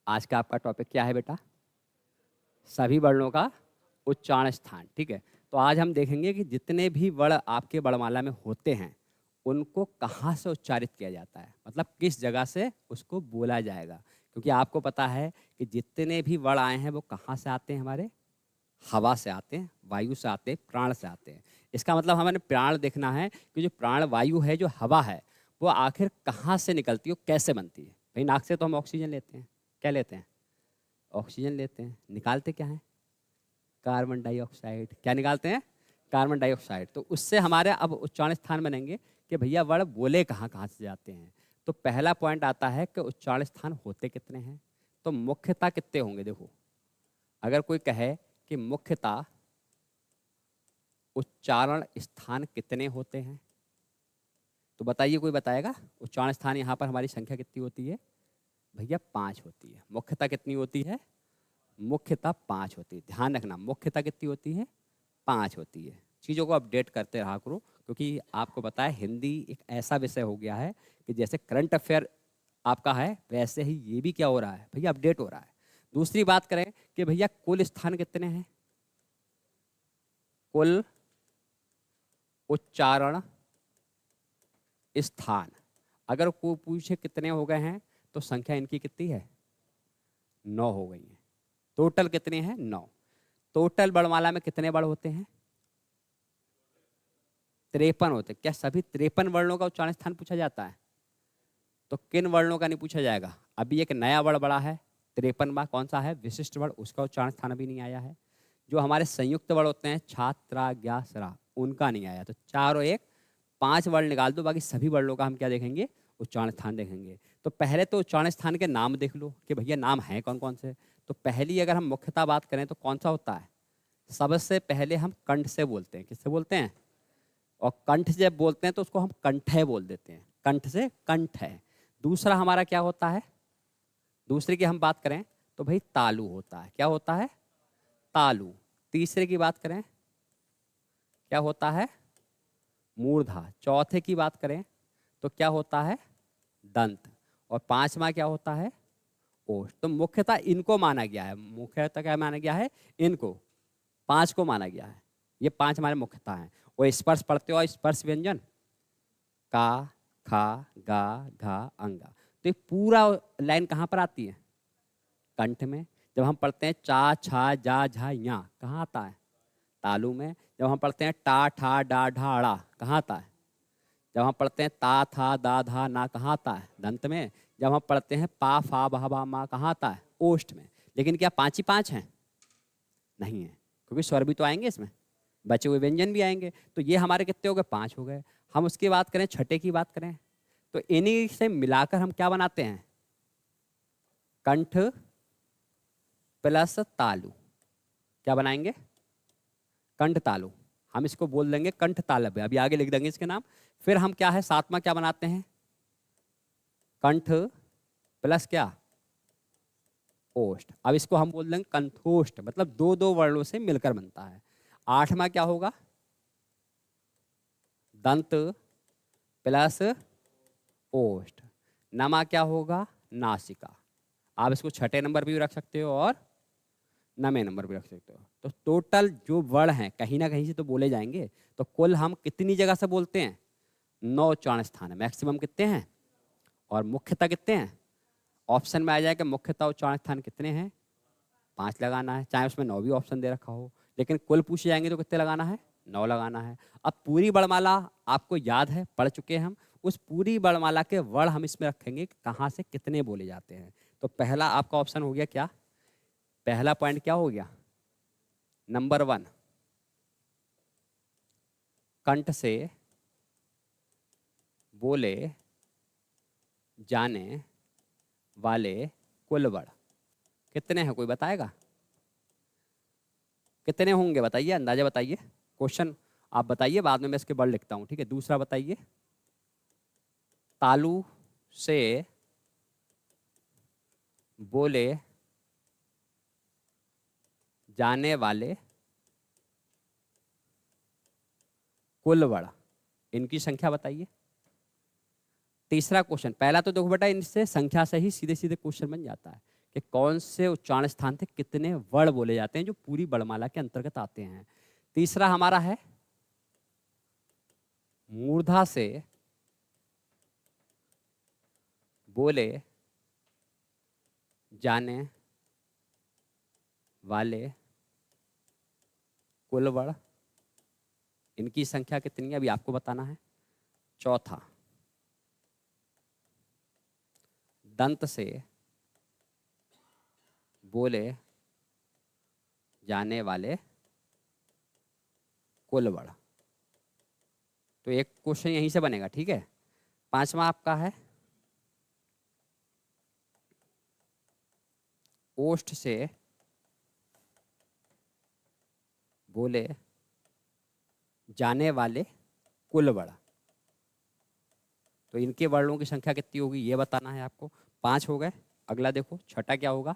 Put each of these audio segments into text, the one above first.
आज का आपका टॉपिक क्या है बेटा? सभी वर्णों का उच्चारण स्थान। ठीक है, तो आज हम देखेंगे कि जितने भी वर्ण आपके वर्णमाला में होते हैं उनको कहाँ से उच्चारित किया जाता है, मतलब किस जगह से उसको बोला जाएगा। क्योंकि आपको पता है कि जितने भी वर्ण आए हैं वो कहाँ से आते हैं, हमारे हवा से आते हैं, वायु से आते हैं, प्राण से आते हैं। इसका मतलब हमें प्राण देखना है कि जो प्राण वायु है, जो हवा है, वो आखिर कहाँ से निकलती है, कैसे बनती है। भाई नाक से तो हम ऑक्सीजन लेते हैं, क्या लेते हैं? ऑक्सीजन लेते हैं। निकालते क्या है? Carbon dioxide. क्या निकालते हैं? Carbon dioxide. तो उससे हमारे अब उच्चारण स्थान बनेंगे कि भैया वर्ण बोले कहाँ कहाँ से जाते हैं। तो पहला पॉइंट आता है कि उच्चारण स्थान होते कितने हैं। तो मुख्यतः कितने होंगे? देखो, अगर कोई कहे कि मुख्यतः उच्चारण स्थान कितने होते हैं, तो बताइए, कोई बताएगा? उच्चारण स्थान यहाँ पर हमारी संख्या कितनी होती है? भैया 5 होती है। मुख्यतः कितनी होती है? मुख्यतः 5 होती है। ध्यान रखना, मुख्यतः कितनी होती है? 5 होती है। चीज़ों को अपडेट करते रहा करो, क्योंकि आपको पता है हिंदी एक ऐसा विषय हो गया है कि जैसे करंट अफेयर आपका है, वैसे ही ये भी क्या हो रहा है भैया, अपडेट हो रहा है। दूसरी बात करें कि भैया कुल स्थान कितने हैं? कुल उच्चारण स्थान अगर कोई पूछे कितने हो गए हैं, तो संख्या इनकी कितनी है? 9 हो गई है। टोटल कितने हैं? 9। टोटल वर्णमाला में कितने वर्ण होते हैं? 53 होते हैं। क्या सभी 53 वर्णों का उच्चारण स्थान पूछा जाता है? तो किन वर्णों का नहीं पूछा जाएगा? अभी एक नया वर्ण बड़ा है 53वां, कौन सा है? विशिष्ट वर्ण, उसका उच्चारण स्थान अभी नहीं आया है। जो हमारे संयुक्त वर्ण होते हैं छात्रा ज्ञा सरा, उनका नहीं आया। तो 4 और 1 5 वर्ण निकाल दो, बाकी सभी वर्णों का हम क्या देखेंगे? उच्चारण स्थान देखेंगे। तो पहले तो उच्चारण स्थान के नाम देख लो कि भैया नाम है कौन कौन से। तो पहली अगर हम मुख्यतः बात करें तो कौन सा होता है? सबसे पहले हम कंठ से बोलते हैं। किससे बोलते हैं? और कंठ जब बोलते हैं तो उसको हम कंठय बोल देते हैं। कंठ से कंठ है। दूसरा हमारा क्या होता है? दूसरे की हम बात करें तो भाई तालु होता है। क्या होता है? तालु। तीसरे की बात करें क्या होता है? मूर्धा। चौथे की बात करें तो क्या होता है? दंत। और पांचवा क्या होता है? ओष्ठ। तो मुख्यतः इनको माना गया है। मुख्यतः क्या माना गया है? इनको 5 को माना गया है। ये 5 हमारे मुख्यतः हैं। और स्पर्श पढ़ते हो, स्पर्श व्यंजन का, खा, गा, घा, अंगा। तो ये पूरा लाइन कहाँ पर आती है? कंठ में। जब हम पढ़ते हैं चा, छा, जा, झा, या, कहाँ आता है? तालु में। जब हम पढ़ते हैं टा, ठा, डा, ढा, अड़ा, कहाँ आता है? जब हम पढ़ते हैं ता, था, दा, धा, ना, कहाँ आता है? दंत में। जब हम पढ़ते हैं पा, फा, बहा, बा, मा, कहाँ आता है? ओष्ठ में। लेकिन क्या 5 ही 5 हैं? नहीं है, क्योंकि स्वर भी तो आएंगे इसमें, बचे हुए व्यंजन भी आएंगे। तो ये हमारे कितने हो गए? 5 हो गए। हम उसकी बात करें, छठे की बात करें तो इन्हीं से मिलाकर हम क्या बनाते हैं? कंठ प्लस तालु। क्या बनाएंगे? कंठ तालु। हम इसको बोल देंगे कंठ तालव्य। अभी आगे लिख देंगे इसके नाम। फिर हम क्या है सातवां क्या बनाते हैं? कंठ प्लस क्या? ओष्ठ। अब इसको हम बोल देंगे कंठोष्ठ, मतलब 2-2 वर्णों से मिलकर बनता है। आठवां क्या होगा? दंत प्लस ओष्ठ। नमा क्या होगा? नासिका। आप इसको छठे नंबर भी रख सकते हो और 9वें नंबर भी रख सकते हो। तो टोटल जो वर्ण हैं कहीं ना कहीं से तो बोले जाएंगे। तो कुल हम कितनी जगह से बोलते हैं? 9 उच्चारण स्थान है। मैक्सिमम कितने हैं और मुख्यतः कितने हैं? ऑप्शन में आ जाएगा मुख्यतः उच्चारण स्थान कितने हैं? 5 लगाना है, चाहे उसमें 9 भी ऑप्शन दे रखा हो। लेकिन कुल पूछे जाएंगे तो कितने लगाना है? 9 लगाना है। अब पूरी वर्णमाला आपको याद है, पढ़ चुके हैं हम। उस पूरी वर्णमाला के वर्ण हम इसमें रखेंगे कि कहाँ से कितने बोले जाते हैं। तो पहला आपका ऑप्शन हो गया क्या? पहला पॉइंट क्या हो गया? नंबर 1, कंठ से बोले जाने वाले कुल वर्ण कितने हैं? कोई बताएगा? कितने होंगे बताइए, अंदाजा बताइए। क्वेश्चन आप बताइए, बाद में मैं इसके वर्ण लिखता हूं, ठीक है? दूसरा बताइए, तालु से बोले जाने वाले कुल वर्ण, इनकी संख्या बताइए। तीसरा क्वेश्चन, पहला तो देखो बेटा इनसे संख्या से ही सीधे सीधे क्वेश्चन बन जाता है कि कौन से उच्चारण स्थान थे, कितने वर्ण बोले जाते हैं जो पूरी वर्णमाला के अंतर्गत आते हैं। तीसरा हमारा है मूर्धा से बोले जाने वाले कुल वर्ण, इनकी संख्या कितनी है अभी आपको बताना है। चौथा, दंत से बोले जाने वाले कुल वर्ण। तो एक क्वेश्चन यहीं से बनेगा, ठीक है। पांचवा आपका है ओष्ठ से बोले जाने वाले कुल वर्ण। तो इनके वर्णों की संख्या कितनी होगी ये बताना है आपको। 5 हो गए। अगला देखो, छठा क्या होगा,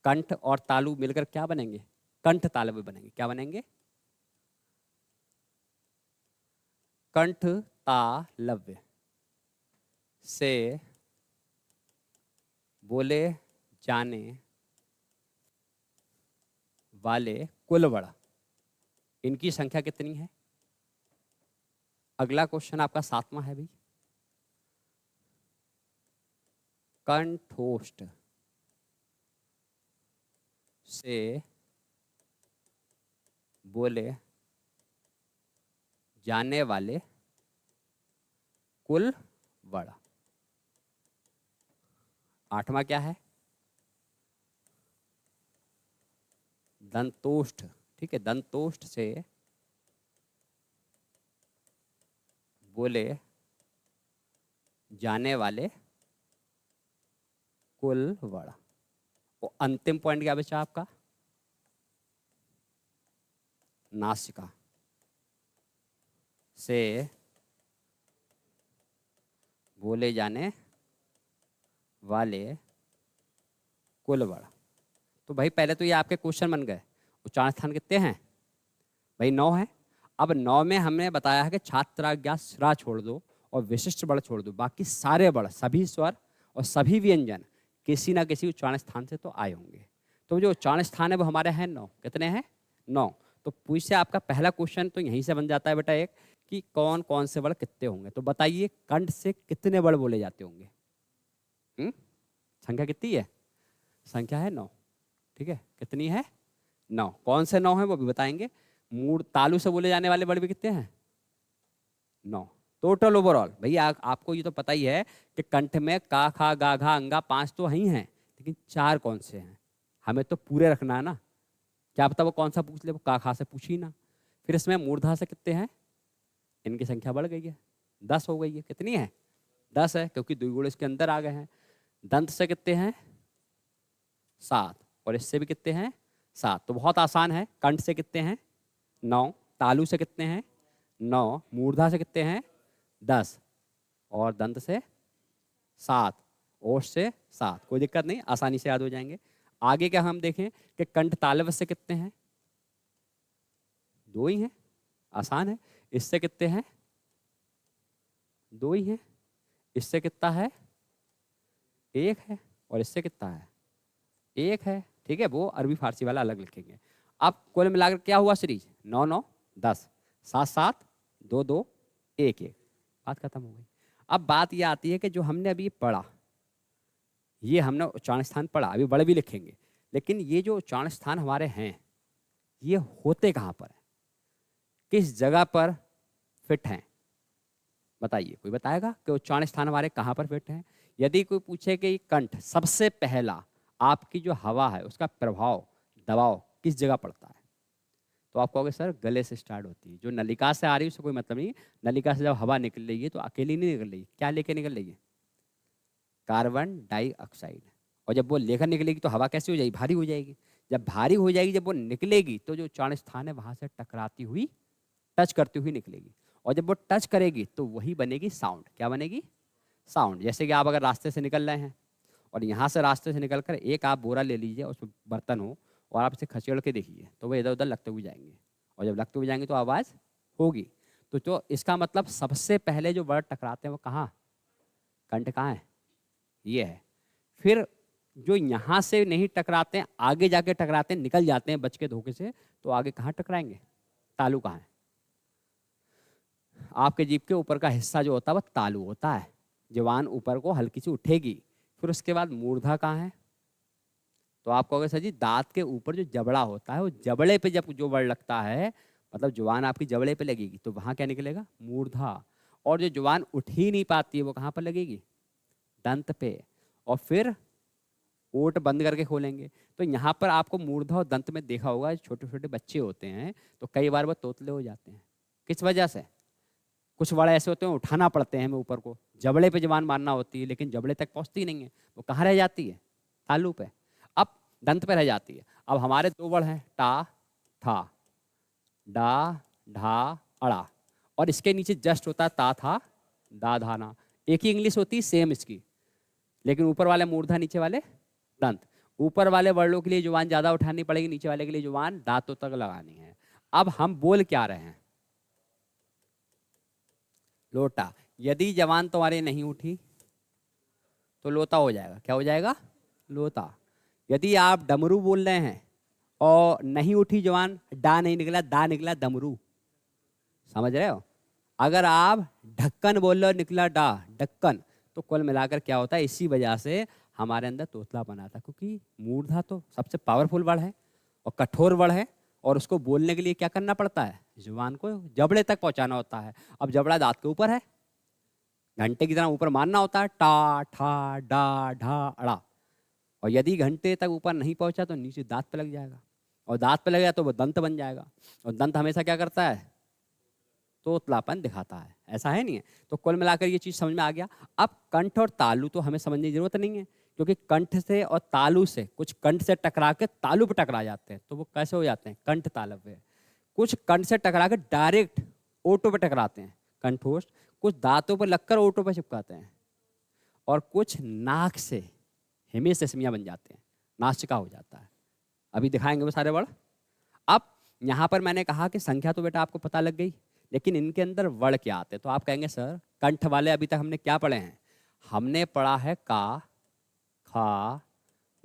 कंठ और तालु मिलकर क्या बनेंगे, कंठ तालव्य बनेंगे। क्या बनेंगे, कंठ तालव्य से बोले जाने वाले कुल वर्ण, इनकी संख्या कितनी है। अगला क्वेश्चन आपका 7वां है भाई, कंठोष्ठ से बोले जाने वाले कुल वर्ण। 8वां क्या है, दंतोष्ठ, ठीक है, दंतोष्ठ से बोले जाने वाले कुल वर्ण। और अंतिम पॉइंट क्या बचा आपका, नासिका से बोले जाने वाले कुल वर्ण। तो भाई पहले तो ये आपके क्वेश्चन बन गए। उच्चारण स्थान कितने हैं भाई, 9 है। अब 9 में हमने बताया है कि छात्राज्ञा स्रा छोड़ दो और विशिष्ट वर्ण छोड़ दो, बाकी सारे वर्ण, सभी स्वर और सभी व्यंजन किसी ना किसी उच्चारण स्थान से तो आए होंगे। तो जो उच्चारण स्थान है वो हमारे हैं 9। कितने हैं, 9। तो पूछ से आपका पहला क्वेश्चन तो यहीं से बन जाता है बेटा एक, कि कौन कौन से वर्ण कितने होंगे। तो बताइए कंठ से कितने वर्ण बोले जाते होंगे। संख्या कितनी है, संख्या है 9, ठीक है। कितनी है, 9। कौन से 9 है वो भी बताएंगे। मूड तालु से बोले जाने वाले वर्ण भी कितने हैं, 9 टोटल ओवरऑल। भैया आपको ये तो पता ही है कि कंठ में का खा गा घा अंगा 5 तो ही हैं, लेकिन 4 कौन से हैं हमें तो पूरे रखना है ना। क्या पता वो कौन सा पूछ ले, वो का खा से पूछी ना। फिर इसमें मूर्धा से कितने हैं, इनकी संख्या बढ़ गई है, 10 हो गई है। कितनी है, 10 है, क्योंकि 2 गुण इसके अंदर आ गए हैं। दंत से कितने हैं, 7, और इससे भी कितने हैं, 7। तो बहुत आसान है। कंठ से कितने हैं, 9। तालु से कितने हैं, 9। मूर्धा से कितने हैं, 10। और दंत से 7, ओष्ठ से 7। कोई दिक्कत नहीं, आसानी से याद हो जाएंगे। आगे क्या हम देखें कि कंठ तालव्य से कितने हैं, 2 ही हैं, आसान है। इससे कितने हैं, 2 ही हैं। इससे कितना है, 1 है। और इससे कितना है, 1 है, ठीक है। वो अरबी फारसी वाला अलग लिखेंगे। अब कुल मिलाकर क्या हुआ सीरीज, 9 9 10, 7 7 2 2 1 1, बात खत्म हो गई। अब बात ये आती है कि जो हमने अभी पढ़ा, ये हमने उच्चारण स्थान पढ़ा, अभी बड़े भी लिखेंगे, लेकिन ये जो उच्चारण स्थान हमारे हैं ये होते कहाँ पर है, किस जगह पर फिट हैं। बताइए, कोई बताएगा कि उच्चारण स्थान हमारे कहाँ पर फिट हैं। यदि कोई पूछे कि कंठ सबसे पहला आपकी जो हवा है उसका प्रभाव दबाव किस जगह पड़ता है, तो आप कहोगे सर गले से स्टार्ट होती है। जो नलिका से आ रही है उससे कोई मतलब नहीं। नलिका से जब हवा निकल रही है तो अकेली नहीं निकल रही है, क्या लेके निकल रही है, कार्बन डाइऑक्साइड। और जब वो लेकर निकलेगी तो हवा कैसी हो जाएगी, भारी हो जाएगी। जब भारी हो जाएगी, जब वो निकलेगी तो जो उच्चारण स्थान है वहां से टकराती हुई, टच करती हुई निकलेगी। और जब वो टच करेगी तो वही बनेगी साउंड। क्या बनेगी, साउंड। जैसे कि आप अगर रास्ते से निकल रहे हैं और यहाँ से रास्ते से निकलकर एक आप बोरा ले लीजिए, उसमें बर्तन हो, और आप इसे खचेड़ के देखिए तो वो इधर उधर लगते हुए जाएंगे। और जब लगते हुए जाएंगे तो आवाज़ होगी। तो इसका मतलब सबसे पहले जो वर्ड टकराते हैं वो कहाँ, कंठ कहाँ है, ये है। फिर जो यहाँ से नहीं टकराते हैं, आगे जाके टकराते हैं, निकल जाते हैं बच के धोखे से, तो आगे कहाँ टकराएंगे? तालु कहाँ है? आपके जीभ के ऊपर का हिस्सा जो होता है वो तालु होता है। जबान ऊपर को हल्की सी उठेगी। फिर उसके बाद मूर्धा कहाँ है? तो आप कहोगे सर जी दांत के ऊपर जो जबड़ा होता है, वो जबड़े पे जब जो बड़ लगता है, मतलब जुबान आपकी जबड़े पे लगेगी, तो वहाँ क्या निकलेगा? मूर्धा। और जो जुबान उठ ही नहीं पाती है वो कहाँ पर लगेगी? दंत पे। और फिर ओट बंद करके खोलेंगे। तो यहाँ पर आपको मूर्धा और दंत में देखा होगा, छोटे छोटे बच्चे होते हैं तो कई बार वो तोतले हो जाते हैं। किस वजह से? कुछ बड़े ऐसे होते हैं उठाना पड़ते हैं हमें ऊपर को, जबड़े पे जबान मारना होती है, लेकिन जबड़े तक पहुँचती नहीं है, वो कहाँ रह जाती है? तालू पे। अब दंत पे रह जाती है। अब हमारे दो वर्ड हैं, टा था, डा ढा अड़ा, और इसके नीचे जस्ट होता है ता था दा धा ना। एक ही इंग्लिश होती है सेम इसकी, लेकिन ऊपर वाले मूर्धा, नीचे वाले दंत। ऊपर वाले वर्णों के लिए जुबान ज्यादा उठानी पड़ेगी, नीचे वाले के लिए जुबान दांतों तक लगानी है। अब हम बोल क्या रहे हैं? लोटा। यदि जबान तुम्हारी नहीं उठी तो लोता हो जाएगा। क्या हो जाएगा? लोता। यदि आप डमरू बोल रहे हैं और नहीं उठी जबान, डा नहीं निकला, दा निकला, डमरू। समझ रहे हो? अगर आप ढक्कन बोल रहे हो, निकला डा, ढक्कन, तो कुल मिलाकर क्या होता है? इसी वजह से हमारे अंदर तोतलापन आता है, क्योंकि मूर्धा तो सबसे पावरफुल वर्ड है और कठोर वर्ड है, और उसको बोलने के लिए क्या करना पड़ता है? जुबान को जबड़े तक पहुंचाना होता है। अब जबड़ा दांत के ऊपर है, घंटे की तरह ऊपर मारना होता है, टा ठा डा ढा अड़ा। और यदि घंटे तक ऊपर नहीं पहुंचा तो नीचे दांत पे लग जाएगा, और दांत पे लग गया तो वो दंत बन जाएगा, और दंत हमेशा क्या करता है? तोतलापन दिखाता है। ऐसा है नहीं है? तो कुल मिलाकर ये चीज समझ में आ गया। अब कंठ और तालु तो हमें समझने की जरूरत नहीं है, क्योंकि कंठ से और तालु से, कुछ कंठ से टकरा के तालु पे टकरा जाते हैं, तो वो कैसे हो जाते हैं? कंठ तालु पे। कुछ कंठ से टकरा के डायरेक्ट ओटो पे टकराते हैं, कंठोष्ठ। कुछ दांतों पर लगकर ओटो पे चिपकाते हैं, और कुछ नाक से हेमिसेस्मिया बन जाते हैं, नासिका हो जाता है। अभी दिखाएंगे वो सारे वर्ड। अब यहाँ पर मैंने कहा कि संख्या तो बेटा आपको पता लग गई, लेकिन इनके अंदर वर्ड क्या आते हैं? तो आप कहेंगे सर कंठ वाले अभी तक हमने क्या पढ़े हैं? हमने पढ़ा है का, खा,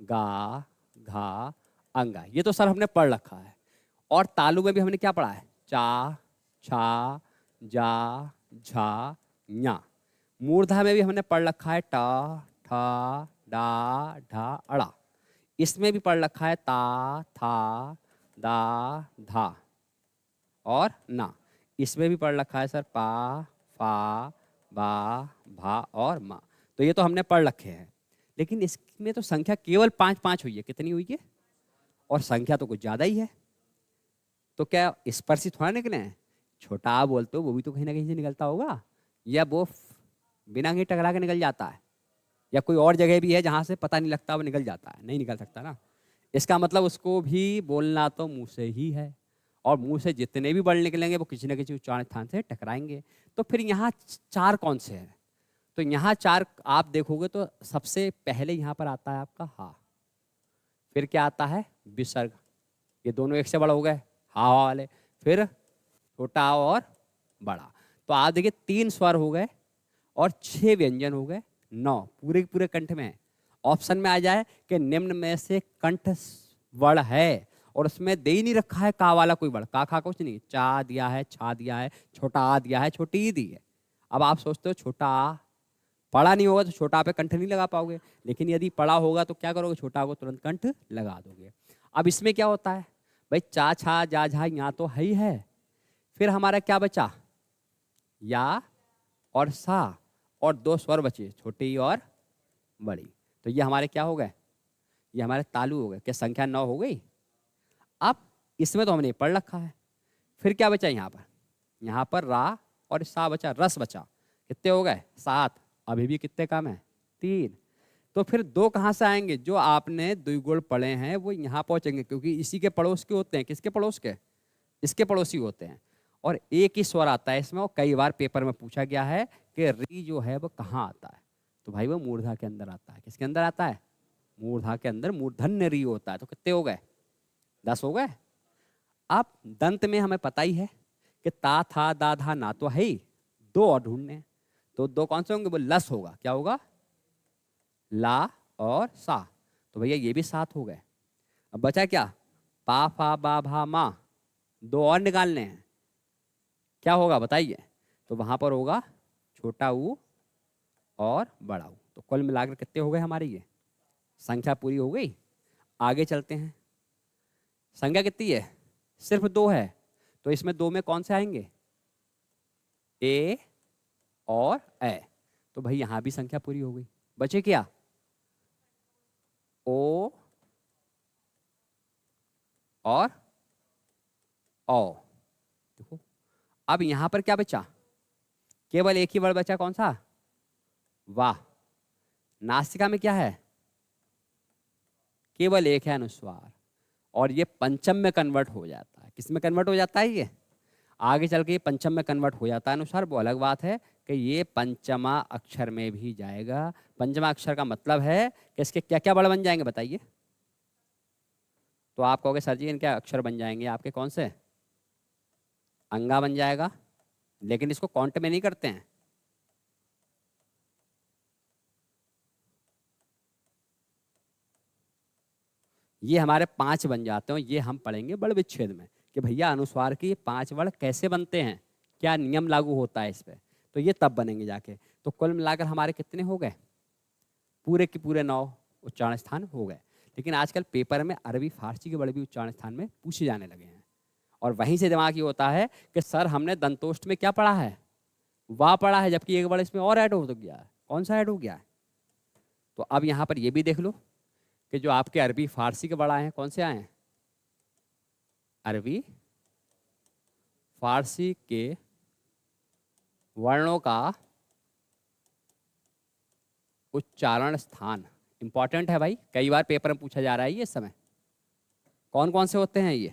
गा, घा, अंगा, ये तो सर हमने पढ़ रखा है। और तालु में भी हमने क्या पढ़ा है? चा, छा, जा, झा, ञा। मूर्धा में भी हमने पढ़ रखा है टा, ठा, डा ढा अड़ा। इसमें भी पढ़ रखा है ता, था, दा, धा और ना। इसमें भी पढ़ रखा है सर पा, फा, बा, भा और मा। तो ये तो हमने पढ़ रखे हैं, लेकिन इसमें तो संख्या केवल 5-5 हुई है। कितनी हुई है? और संख्या तो कुछ ज्यादा ही है। तो क्या स्पर्शी थोड़ा निकले हैं? छोटा आ बोलते हो, वो भी तो कहीं ना कहीं से निकलता होगा, या वो बिना कहीं टकरा के निकल जाता है, या कोई और जगह भी है जहां से पता नहीं लगता वो निकल जाता है? नहीं निकल सकता ना। इसका मतलब उसको भी बोलना तो मुंह से ही है, और मुंह से जितने भी वर्ड निकलेंगे वो किसी न किसी उच्चारण स्थान से टकराएंगे। तो फिर यहाँ चार कौन से हैं? तो यहाँ चार आप देखोगे तो सबसे पहले यहाँ पर आता है आपका हा। फिर क्या आता है? विसर्ग। ये दोनों एक से बड़ा हो गए, हा वाले। फिर छोटा और बड़ा। तो आप देखिए 3 स्वर हो गए और 6 व्यंजन हो गए, 9 पूरे पूरे कंठ में है। ऑप्शन में आ जाए कि निम्न में से कंठ वर्ण है, और उसमें दे ही नहीं रखा है का वाला कोई वर्ण। का खा कुछ नहीं, चा दिया है, छा दिया है, छोटा आ दिया है, छोटी ई दी है। अब आप सोचते हो छोटा आ पढ़ा नहीं होगा तो छोटा आ पे कंठ नहीं लगा पाओगे, लेकिन यदि पढ़ा होगा तो क्या करोगे? छोटा को तुरंत कंठ लगा दोगे। अब इसमें क्या होता है भाई? चा छा जा झा यहाँ तो है ही है। फिर हमारा क्या बचा? या और सा, और 2 स्वर बचे, छोटी और बड़ी। तो ये हमारे क्या हो गए? ये हमारे तालु हो गए। क्या संख्या 9 हो गई? अब इसमें तो हमने पढ़ रखा है। फिर क्या बचा यहाँ पर? यहाँ पर रा और सा बचा, रस बचा। कितने हो गए? 7। अभी भी कितने काम है? 3। तो फिर 2 कहाँ से आएंगे? जो आपने द्विगुण पढ़े हैं वो यहाँ पहुंचेंगे, क्योंकि इसी के पड़ोस के होते हैं। किसके पड़ोस के? इसके पड़ोसी होते हैं। और एक ही स्वर आता है इसमें, और कई बार पेपर में पूछा गया है कि री जो है वो कहाँ आता है? तो भाई वो मूर्धा के अंदर आता है। किसके अंदर आता है? मूर्धा के अंदर मूर्धन्य री होता है। तो कितने हो गए? 10 हो गए। अब दंत में हमें पता ही है कि ता था दा धा ना तो है ही, 2 और ढूंढने। तो 2 कौन से होंगे? वो लस होगा। क्या होगा? ला और सा। तो भैया ये भी 7 हो गए। अब बचा क्या, पा फा बा भा मा, 2 और निकालने हैं, क्या होगा बताइए। तो वहां पर होगा छोटा ऊ और बड़ा ऊ। तो कुल मिलाकर कितने हो गए हमारे, ये संख्या पूरी हो गई। आगे चलते हैं, संख्या कितनी है, सिर्फ 2 है, तो इसमें 2 में कौन से आएंगे, ए और ए। तो भाई यहां भी संख्या पूरी हो गई। बचे क्या, ओ और ओ। देखो अब यहां पर क्या बचा, केवल एक ही वर्ड बचा, कौन सा, वाह। नासिका में क्या है, केवल एक है अनुस्वार, और ये पंचम में कन्वर्ट हो जाता है। किस में कन्वर्ट हो जाता है, ये आगे चल के ये पंचम में कन्वर्ट हो जाता है अनुसार, वो अलग बात है कि ये पंचमा अक्षर में भी जाएगा। पंचमा अक्षर का मतलब है कि इसके क्या क्या वर्ड बन जाएंगे बताइए। तो आप कहोगे सर जी इनके अक्षर बन जाएंगे आपके कौन से, अंगा बन जाएगा, लेकिन इसको काउंट में नहीं करते हैं। ये हमारे 5 बन जाते हैं, ये हम पढ़ेंगे बड़ विच्छेद में कि भैया अनुस्वार के 5 वर्ड कैसे बनते हैं, क्या नियम लागू होता है इस पे, तो ये तब बनेंगे जाके। तो कुल मिलाकर हमारे कितने हो गए, पूरे के पूरे 9 उच्चारण स्थान हो गए। लेकिन आजकल पेपर में अरबी फारसी के वर्ड भी उच्चारण स्थान में पूछे जाने लगे हैं, और वहीं से दिमाग ये होता है कि सर हमने दंतोष्ट में क्या पढ़ा है, वाह पढ़ा है, जबकि एक वर्ड इसमें और ऐड हो गया है। कौन सा ऐड हो गया है, तो अब यहाँ पर ये भी देख लो कि जो आपके अरबी फारसी के वर्ड आए हैं कौन से आए हैं, अरबी फारसी के वर्णों का उच्चारण स्थान इंपॉर्टेंट है भाई, कई बार पेपर में पूछा जा रहा है ये इस समय। कौन कौन से होते हैं ये,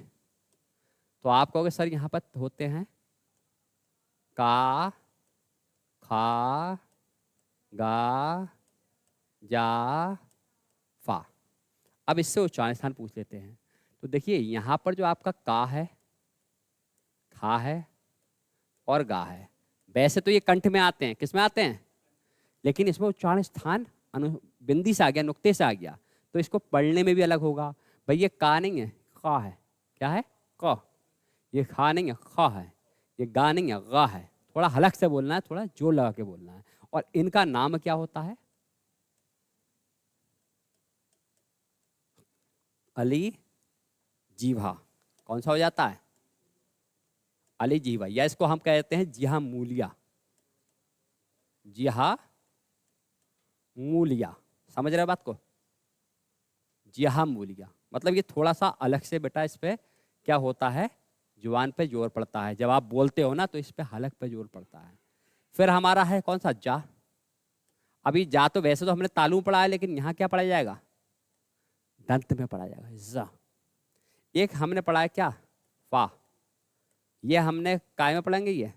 तो आप कहोगे सर यहाँ पर होते हैं का, खा, गा, जा, फा। अब इससे उच्चारण स्थान पूछ लेते हैं। तो देखिए यहाँ पर जो आपका का है, खा है और गा है, वैसे तो ये कंठ में आते हैं, किस में आते हैं, लेकिन इसमें उच्चारण स्थान बिंदी से आ गया, नुक्ते से आ गया, तो इसको पढ़ने में भी अलग होगा। भाई ये का नहीं है, खा है, क्या है, क। ये खा नहीं है, खा है। ये गा नहीं है, गा है। थोड़ा हलक से बोलना है, थोड़ा जोर लगा के बोलना है। और इनका नाम क्या होता है, अली जीवा। कौन सा हो जाता है, अली जीवा, या इसको हम कहते हैं जिहा मूलिया, जिहा मूलिया। समझ रहे बात को, जिहा मूलिया मतलब ये थोड़ा सा अलग से बेटा, इस पे क्या होता है, जुबान पे जोर पड़ता है। जब आप बोलते हो ना तो इस पे हलक पे जोर पड़ता है। फिर हमारा है कौन सा, जा। अभी जा तो वैसे तो हमने तालू पढ़ा है, लेकिन यहाँ क्या पढ़ा जाएगा, दंत में पढ़ा जाएगा, जा। एक हमने पढ़ा है क्या, फा, ये हमने काय में पढ़ेंगे, ये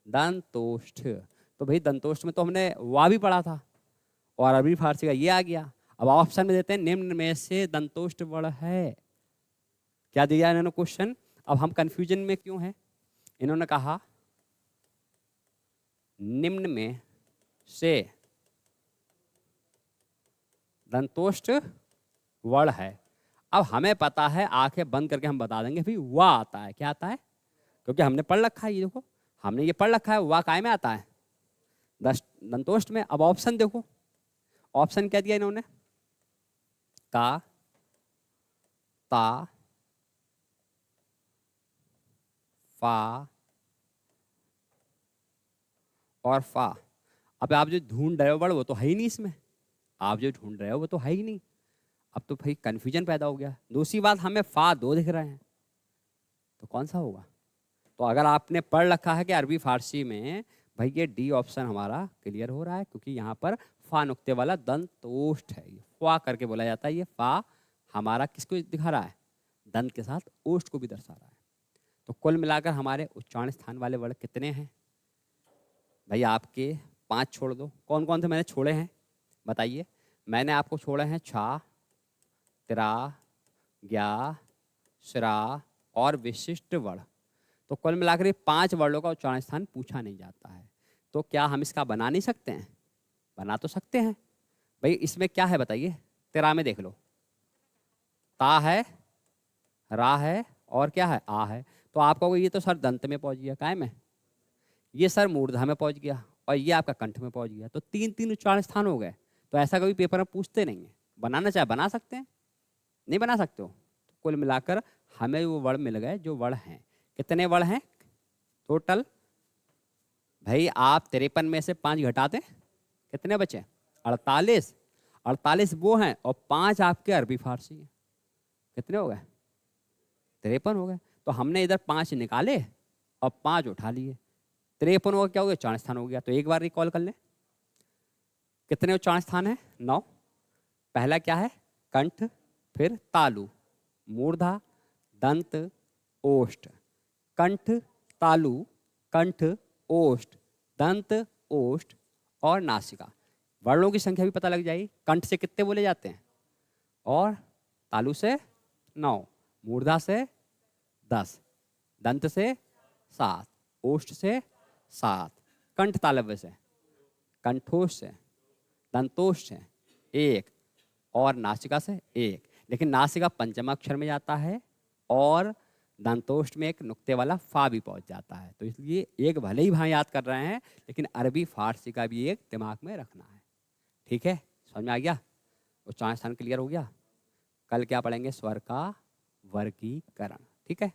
दंतोष्ठ। तो भाई दंतोष्ठ में तो हमने वा भी पढ़ा था, और अरबी फारसी का ये आ गया। अब ऑप्शन में देते हैं निम्न में से दंतोष्ठ वर्ण है, क्या दिया इन्होंने क्वेश्चन। अब हम कंफ्यूजन में क्यों हैं, इन्होंने कहा निम्न में से दंतोष्ठ वर्ण है। अब हमें पता है, आंखें बंद करके हम बता देंगे भाई वाह आता है, क्या आता है, क्योंकि हमने पढ़ रखा है। ये देखो हमने ये पढ़ रखा है, वाह काय में आता है, दंतोष्ठ में। अब ऑप्शन देखो, ऑप्शन क्या दिया इन्होंने, का, ता, फा और फा। अब आप जो ढूंढ रहे हो वर्ड वो तो है ही नहीं इसमें, आप जो ढूंढ रहे हो वो तो है ही नहीं। अब तो भाई कंफ्यूजन पैदा हो गया। दूसरी बात, हमें फा 2 दिख रहे हैं, तो कौन सा होगा। तो अगर आपने पढ़ रखा है कि अरबी फारसी में, भाई ये डी ऑप्शन हमारा क्लियर हो रहा है, क्योंकि यहाँ पर फा नुक्ते वाला दंतोष्ठ है, ये फा करके बोला जाता है। ये फा हमारा किसको दिखा रहा है, दंत के साथ ओष्ठ को भी दर्शा रहा है। तो कुल मिलाकर हमारे उच्चारण स्थान वाले वर्ड कितने हैं भाई, आपके 5 छोड़ दो। कौन कौन से मैंने छोड़े हैं बताइए। मैंने आपको छोड़े हैं छा, त्रा, ज्ञा, श्रा और विशिष्ट वर्ण। तो कुल मिलाकर ये 5 वर्णों का उच्चारण स्थान पूछा नहीं जाता है। तो क्या हम इसका बना नहीं सकते हैं, बना तो सकते हैं। भाई इसमें क्या है बताइए, तेरा में देख लो, ता है, रा है और क्या है, आ है। तो आप कहोगे ये तो सर दंत में पहुंच गया, काय में, ये सर मूर्धा में पहुंच गया और ये आपका कंठ में पहुंच गया। तो तीन तीन उच्चारण स्थान हो गए। तो ऐसा कभी पेपर में पूछते नहीं है। बनाना चाहे बना सकते हैं, नहीं बना सकते हो। तो कुल मिलाकर हमें वो वर्ड मिल गए जो वर्ड हैं। कितने वर्ड हैं टोटल भाई? आप 53 में से 5 घटाते कितने बचे? 48। 48 वो हैं और 5 आपके अरबी फारसी हैं। कितने हो गए? 53 हो गए। तो हमने इधर 5 निकाले और 5 उठा लिए। 53 हो क्या हो गया? उच्चारण स्थान हो गया। तो एक बार रिकॉल कर लें, कितने उच्चारण स्थान है? 9। पहला क्या है? कंठ, फिर तालु, मूर्धा, दंत, ओष्ठ। कंठ, तालु, कंठ, ओष्ठ, दंत, ओष्ठ और नासिका। वर्णों की संख्या भी पता लग जाएगी। कंठ से कितने बोले जाते हैं और तालु से 9, मूर्धा से 10, दंत से 7, ओष्ठ से 7, कंठ तालव्य से, कंठोष्ठ से, दंतोष्ठ से 1 और नासिका से 1। लेकिन नासिका पंचम अक्षर में जाता है और दंतोष्ठ में एक नुक्ते वाला फा भी पहुंच जाता है। तो इसलिए एक भले ही वहाँ याद कर रहे हैं, लेकिन अरबी फारसी का भी एक दिमाग में रखना है। ठीक है, समझ में आ गया? उच्चारण स्थान क्लियर हो गया? कल क्या पढ़ेंगे? स्वर का वर्गीकरण। ठीक है।